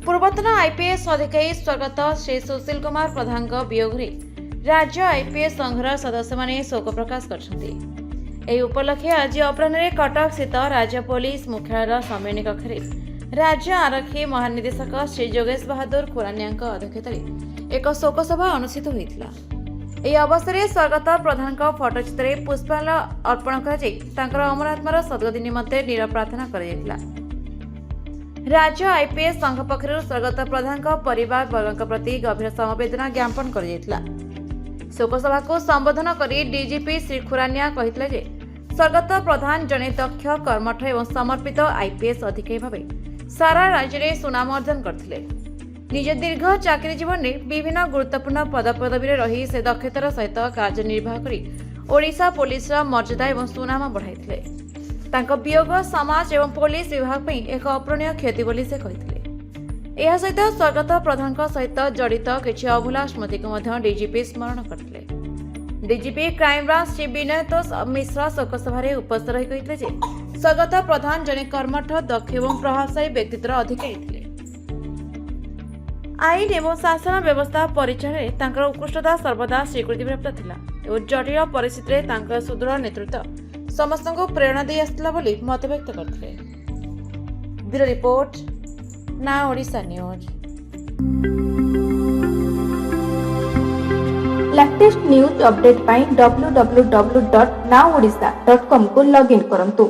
पूर्वतन आईपीएस अधिकारी स्वर्गत श्री सुशील कुमार प्रधान वियोग राज्य आईपीएस संघर सदस्य माने शोक प्रकाश कर उपलक्षे आज अपराह कटक स्थित राज्य पुलिस मुख्यालय सम्मेलन कक्ष राज्य आरक्षी महानिदेशक श्री जोगेश बहादुर खुरानिया अध्यक्षत एक शोकसभा अनुष्ठित होता। अवसर में स्वर्गत प्रधान फटोचित्र पुष्पांजलि अर्पण कर अमर आत्मार सद्गति निमंते नीर प्रार्थना कर राज्य आईपीएस संघ पक्षर स्वर्गत प्रधान परिवार वर्ग प्रति गभीर समवेदना ज्ञापन कर शोकसभा को संबोधन कर डीजीपी श्री खुरानिया कहते स्वर्गत प्रधान जड़े दक्ष कर्मठ और समर्पित आईपीएस अधिकारी भाव सारा राज्य में सुनाम अर्जन करते। निज दीर्घ चाकरी जीवन में विभिन्न गुरुत्वपूर्ण पदपदवी रही से दक्षतार सहित कार्यनिर्वाह कर ओडिशा पुलिस मर्यादा और सुनाम बढ़ाई वियोग समाज एवं पुलिस विभाग में एक अपूरणीय क्षति बोली से कहते। यह सहित स्वर्गत प्रधान सहित जड़ित किसी अभूला स्मृति को डीजीपी स्मरण करते। DGP crime branch Shri Vinaytosh Mishra शोकसभा उपस्थित रही कहते स्वर्गत प्रधान जड़े कर्मठ दक्ष एवं प्रभावशाली व्यक्तित्व अधिकारी थे। आईन एवं शासन व्यवस्था परिचय उत्कृष्टता सर्वदा स्वीकृति प्राप्त थिला और जटिल परिस्थिति में सुदृढ़ नेतृत्व समस्त को प्रेरणा दे आसला बोली मत व्यक्त करते। Bureau report now Odisha news. Latest news update पाई www.nowodisha.com को लॉगिन करंतु।